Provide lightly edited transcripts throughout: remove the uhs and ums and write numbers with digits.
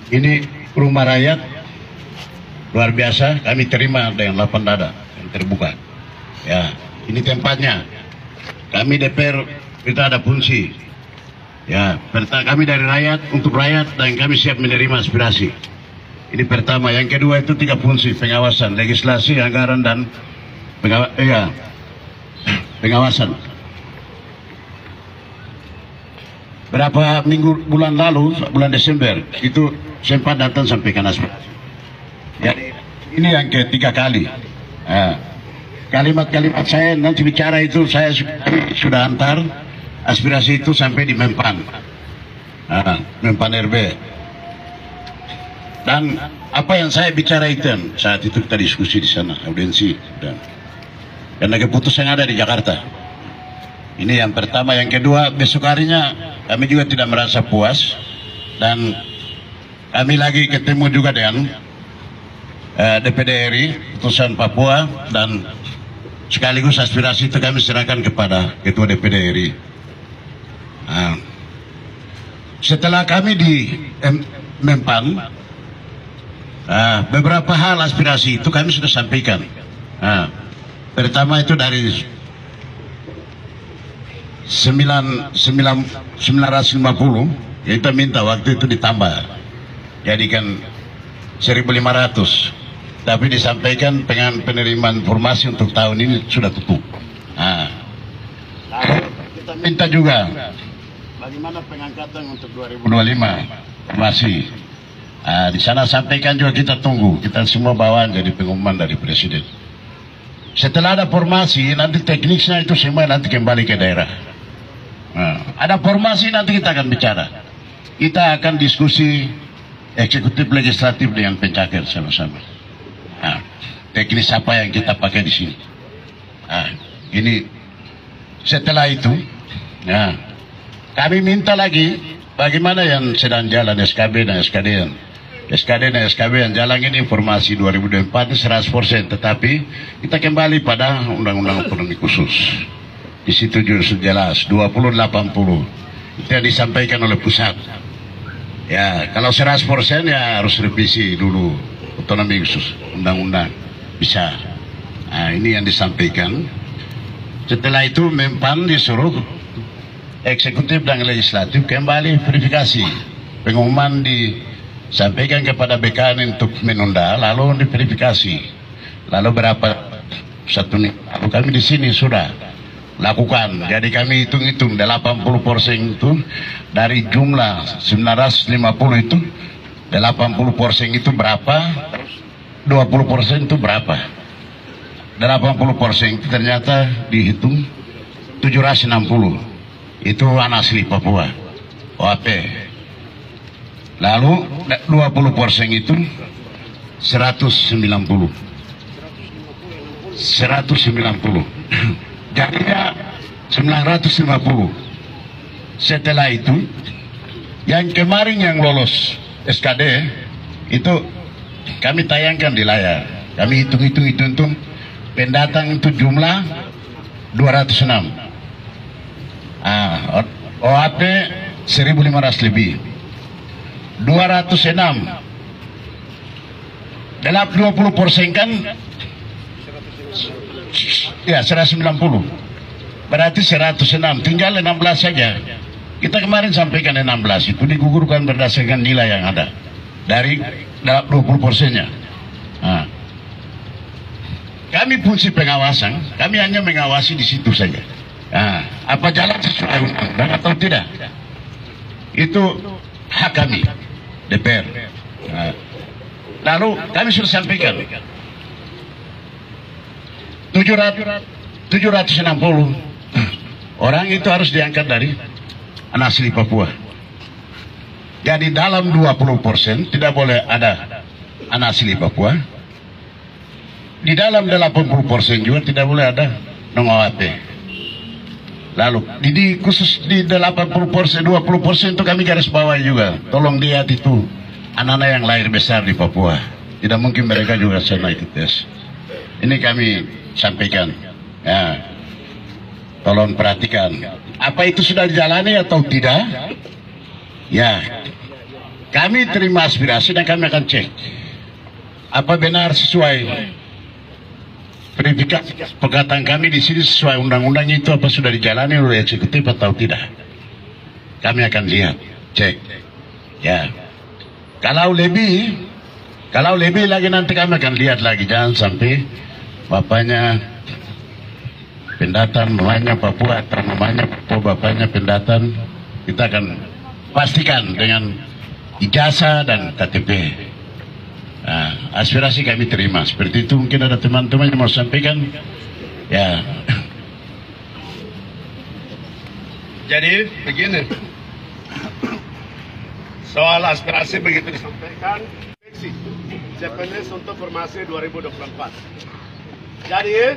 Ini rumah rakyat luar biasa, kami terima dengan lapang dada yang terbuka. Ya, ini tempatnya. Kami DPR kita ada fungsi. Ya, pertama kami dari rakyat untuk rakyat dan kami siap menerima aspirasi. Ini pertama. Yang kedua itu 3 fungsi: pengawasan, legislasi, anggaran dan pengawasan. Berapa bulan lalu, bulan Desember, itu sempat datang sampaikan aspirasi. Jadi ini yang ketiga kali. Kalimat-kalimat saya nanti bicara itu saya sudah antar aspirasi itu sampai di Mempan, Mempan RB. Dan apa yang saya bicara itu saat itu kita diskusi di sana, audiensi, dan karena keputusan ada di Jakarta. Ini yang pertama. Yang kedua, besok harinya kami juga tidak merasa puas dan kami lagi ketemu juga dengan DPD RI, putusan Papua, dan sekaligus aspirasi itu kami serahkan kepada Ketua DPD RI. Setelah kami di Mempan, beberapa hal aspirasi itu kami sudah sampaikan. Pertama itu dari 950, kita minta waktu itu ditambah jadikan 1.500, tapi disampaikan penerimaan informasi untuk tahun ini sudah tutup. Kita minta juga bagaimana pengangkatan untuk 2025 masih. Di sana sampaikan juga kita tunggu, kita semua bawaan jadi pengumuman dari Presiden. Setelah ada formasi, nanti teknisnya itu semua nanti kembali ke daerah. Ada formasi nanti kita akan bicara. Kita akan diskusi eksekutif legislatif dengan pencakar sama-sama. Teknis apa yang kita pakai di sini. Ini setelah itu, kami minta lagi bagaimana yang sedang jalan SKB dan SKB yang jalan ini informasi 2024 100%, tetapi kita kembali pada Undang-Undang Otonomi Khusus. Di situ juga jelas 2080 itu yang disampaikan oleh pusat. Ya, kalau 100% ya harus revisi dulu otonomi khusus undang-undang bisa. Ini yang disampaikan. Setelah itu Mempan disuruh eksekutif dan legislatif kembali verifikasi. Pengumuman disampaikan kepada BKN untuk menunda, lalu diverifikasi. Lalu berapa satu nih? Kami di sini sudah lakukan. Jadi kami hitung-hitung 80% itu dari jumlah 950 itu 80% itu berapa, 20% itu berapa. 80% itu ternyata dihitung 760 itu anak asli Papua OAP. Lalu 20% itu 190 jadinya 950. Setelah itu yang kemarin yang lolos SKD itu kami tayangkan di layar. Kami hitung pendatang itu jumlah 206. OAP 1.500 lebih. 206 dalam 20% kan ya 190, berarti 106, tinggal 16 saja. Kita kemarin sampaikan 16 itu digugurkan berdasarkan nilai yang ada dari 20%-nya. Kami fungsi pengawasan, kami hanya mengawasi di situ saja. Apa jalan sesuai undang-undang atau tidak, itu hak kami DPR. Lalu kami sudah sampaikan 760 orang itu harus diangkat dari anak asli Papua. Jadi dalam 20% tidak boleh ada anak asli Papua. Di dalam 80% juga tidak boleh ada non-OAP. Lalu di khusus di 80%, 20% itu kami garis bawah juga. Tolong lihat itu anak-anak yang lahir besar di Papua. Tidak mungkin mereka juga sana ikut tes. Ini kami sampaikan. Ya, tolong perhatikan. Apa itu sudah dijalani atau tidak? Ya, Kami terima aspirasi dan kami akan cek apa benar sesuai verifikasi perkataan kami di sini sesuai undang-undang itu apa sudah dijalani oleh eksekutif atau tidak. Kami akan lihat, cek. Ya. Kalau lebih lagi nanti kami akan lihat lagi, jangan sampai bapaknya pendatang, namanya Papua, atau namanya Papua, bapaknya pendatang. Kita akan pastikan dengan ijazah dan KTP. Nah, aspirasi kami terima. Seperti itu mungkin ada teman-teman yang mau sampaikan. Ya. Jadi begini, soal aspirasi begitu disampaikan, CPNS untuk formasi 2024. Jadi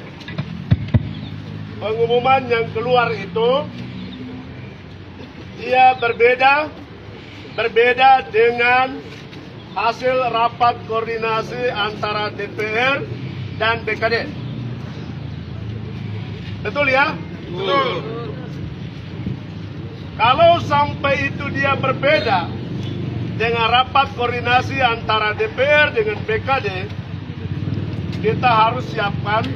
pengumuman yang keluar itu dia berbeda dengan hasil rapat koordinasi antara DPR dan BKD. Betul ya? Betul. Kalau sampai itu dia berbeda dengan rapat koordinasi antara DPR dengan BKD, kita harus siapkan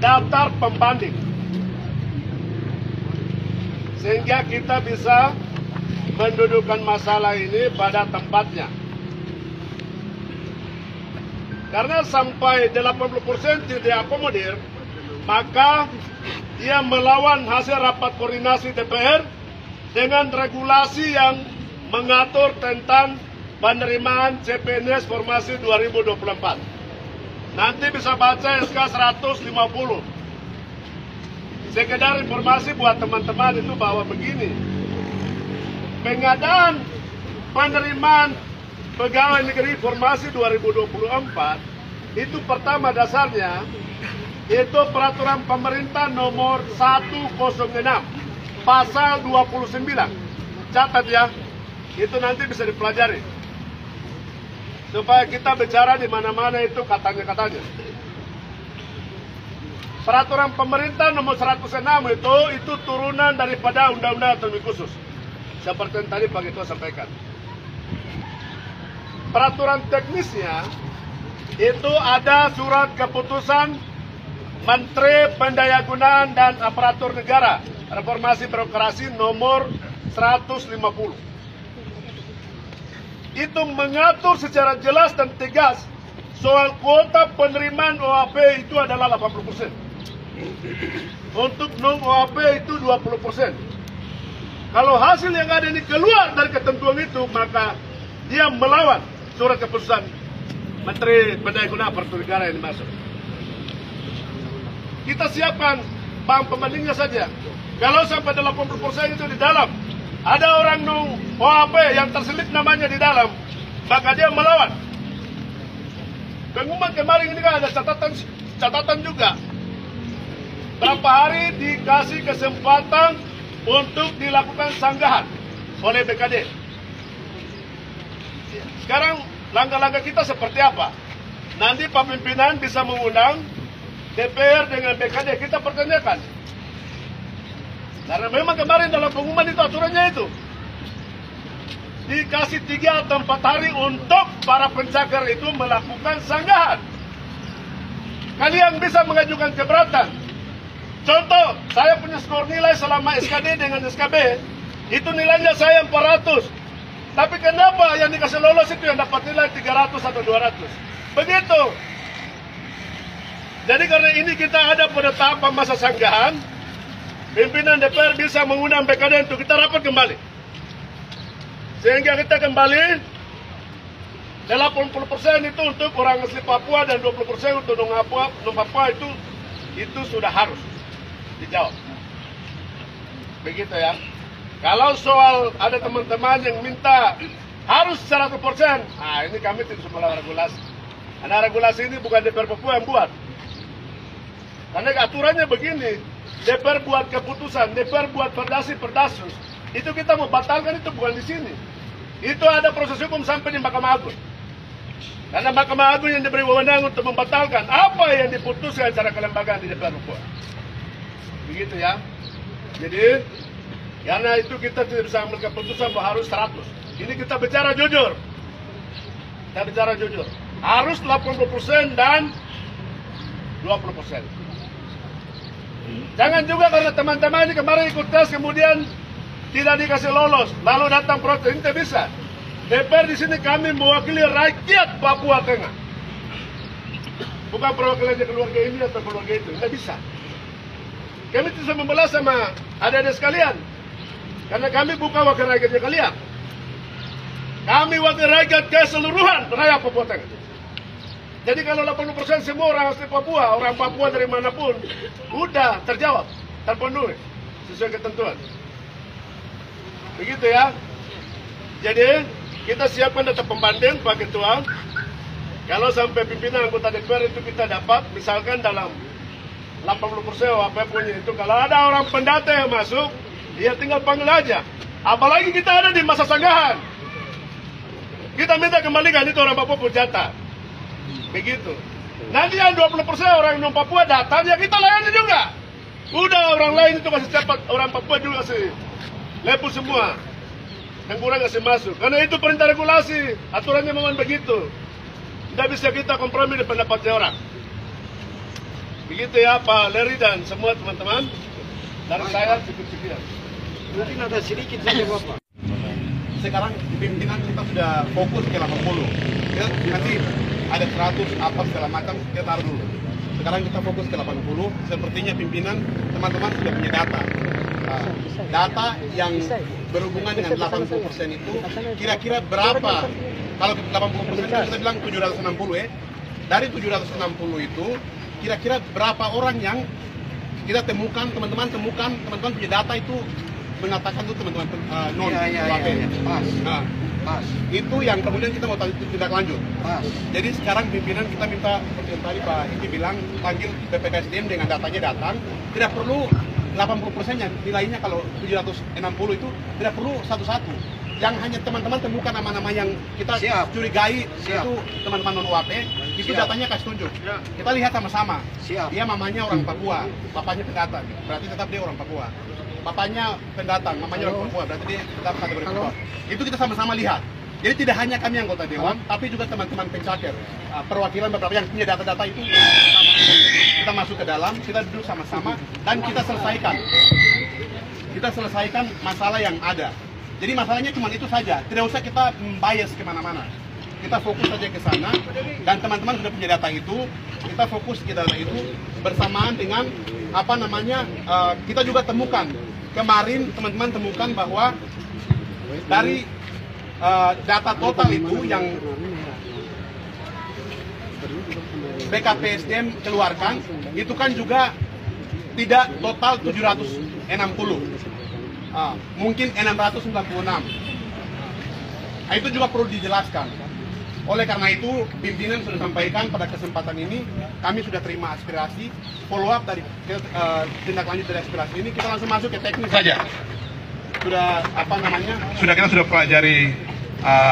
daftar pembanding sehingga kita bisa mendudukan masalah ini pada tempatnya. Karena sampai 80% tidak diakomodir, maka dia melawan hasil rapat koordinasi DPR dengan regulasi yang mengatur tentang penerimaan CPNS formasi 2024. Nanti bisa baca SK 150. Sekedar informasi buat teman-teman itu bahwa begini, pengadaan penerimaan pegawai negeri formasi 2024 itu pertama dasarnya itu peraturan pemerintah nomor 106 pasal 29. Catat ya, itu nanti bisa dipelajari supaya kita bicara di mana-mana itu katanya. Peraturan pemerintah nomor 106 itu turunan daripada undang-undang otonomi khusus. Seperti yang tadi Pak Ketua sampaikan. Peraturan teknisnya itu ada surat keputusan Menteri Pendayagunaan dan Aparatur Negara Reformasi Birokrasi nomor 150. Itu mengatur secara jelas dan tegas soal kuota penerimaan OAP itu adalah 80%. Untuk non-OAP itu 20%. Kalau hasil yang ada ini keluar dari ketentuan itu, maka dia melawan surat keputusan Menteri Pendayagunaan Aparatur Negara yang dimaksud. Kita siapkan bank pembandingnya saja. Kalau sampai 80% itu di dalam, ada orang non-OAP yang terselip namanya di dalam, maka dia melawan. Pengumuman kemarin ini kan ada catatan juga. Berapa hari dikasih kesempatan untuk dilakukan sanggahan oleh BKD. Sekarang langkah-langkah kita seperti apa? Nanti Pak Pimpinan bisa mengundang DPR dengan BKD, kita pertanyakan. Karena memang kemarin dalam pengumuman itu aturannya itu dikasih 3 atau 4 hari untuk para pencakar itu melakukan sanggahan. Kalian bisa mengajukan keberatan. Contoh, saya punya skor nilai selama SKD dengan SKB, itu nilainya saya 400. Tapi kenapa yang dikasih lolos itu yang dapat nilai 300 atau 200? Begitu. Jadi karena ini kita ada pada tahapan masa sanggahan, pimpinan DPR bisa mengundang BKD untuk kita rapat kembali. Sehingga kita kembali 80% itu untuk orang asli Papua dan 20% untuk non-Papua itu sudah harus dijawab. Begitu ya. Kalau soal ada teman-teman yang minta harus 100%, nah ini kami tidak semua regulasi. Karena regulasi ini bukan DPR Papua yang buat. Karena aturannya begini, DPR buat keputusan, DPR buat perdasus, itu kita mau batalkan itu bukan di sini. Itu ada proses hukum sampai di Mahkamah Agung. Karena Mahkamah Agung yang diberi wewenang untuk membatalkan apa yang diputuskan secara kelembagaan di DPR Papua. Begitu ya. Jadi karena itu kita tidak bisa mengambil keputusan bahwa harus 100. Ini kita bicara jujur. Kita bicara jujur. Harus 80% dan 20%. Jangan juga karena teman-teman ini kemarin ikut tes kemudian tidak dikasih lolos, lalu datang protes. Ini tidak bisa. DPR di sini kami mewakili rakyat Papua Tengah. Bukan perwakilannya keluarga ini atau keluarga itu. Tidak bisa. Kami bisa membelah sama adik-adik sekalian. Karena kami bukan wakil rakyatnya kalian. Kami wakil rakyat keseluruhan rakyat Papua Tengah. Jadi kalau 80% semua orang asli Papua, orang Papua dari manapun, udah terjawab, terpenuhi sesuai ketentuan. Begitu ya. Jadi kita siapkan data pembanding Pak Ketua. Kalau sampai pimpinan anggota DPR itu kita dapat, misalkan dalam 80% apapun itu, kalau ada orang pendata yang masuk, ya tinggal panggil aja. Apalagi kita ada di masa sanggahan. Kita minta kembalikan itu orang Papua berjata. Begitu. Nanti yang 20% orang non Papua datang, ya kita layani juga. Udah orang lain itu kasih cepat, orang Papua juga kasih lepus semua. Yang kurang kasih masuk. Karena itu perintah regulasi, aturannya memang begitu. Tidak bisa kita kompromi di pendapatnya orang. Begitu ya Pak Leri dan semua teman-teman. Dari saya cukup-cukup. Mungkin ada sedikit saja Bapak. Sekarang pimpinan kita sudah fokus ke 80. Ya, nanti ada 100 apa segala macam kita taruh dulu. Sekarang kita fokus ke 80. Sepertinya pimpinan teman-teman sudah punya data. Data yang berhubungan dengan 80% itu kira-kira berapa? Kalau 80% itu kita bilang 760 ya. Dari 760 itu kira-kira berapa orang yang kita temukan, teman-teman punya data itu mengatakan itu teman-teman non UAP. Pas. Nah, Pas. itu yang kemudian kita mau tindak lanjut. Pas. Jadi sekarang pimpinan kita minta seperti yang tadi Pak Iki bilang, panggil BPKSDM dengan datanya datang, tidak perlu 80%-nya, nilainya kalau 760 itu tidak perlu satu-satu. Yang hanya teman-teman temukan nama-nama yang kita curigai itu teman-teman non UAP, itu datanya kasih tunjuk. Kita lihat sama-sama. Dia mamanya orang Papua, bapaknya pendatang, berarti tetap dia orang Papua. Bapaknya pendatang, mamanya orang Papua, berarti dia tetap kategori Papua. Itu kita sama-sama lihat. Jadi tidak hanya kami anggota Dewan, tapi juga teman-teman pencaker, perwakilan beberapa yang punya data-data itu kita masuk ke dalam, kita duduk sama-sama dan kita selesaikan. Kita selesaikan masalah yang ada. Jadi masalahnya cuma itu saja, tidak usah kita bias kemana-mana. Kita fokus saja ke sana dan teman-teman sudah punya data itu, kita fokus ke data itu bersamaan dengan apa namanya kita juga temukan kemarin teman-teman temukan bahwa dari data total itu yang BKPSDM keluarkan itu kan juga tidak total 760, mungkin 696. Itu juga perlu dijelaskan. Oleh karena itu, pimpinan sudah sampaikan pada kesempatan ini, kami sudah terima aspirasi, follow up dari tindak lanjut dari aspirasi ini, kita langsung masuk ke teknis saja. Sudah apa namanya? Kita sudah pelajari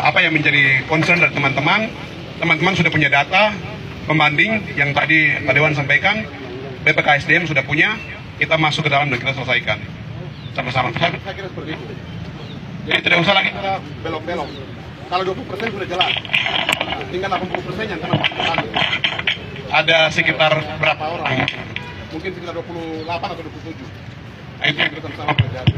apa yang menjadi concern dari teman-teman. Teman-teman sudah punya data pembanding yang tadi Pak Dewan sampaikan, BPKSDM sudah punya, kita masuk ke dalam dan kita selesaikan sama-sama. Saya kira seperti itu. Jadi tidak usah lagi belok-belok. Kalau 20% sudah jelas, tinggal 80% yang teman-teman. Ada sekitar berapa orang? Mungkin sekitar 28 atau 27. Itu yang kita sama-sama pelajari.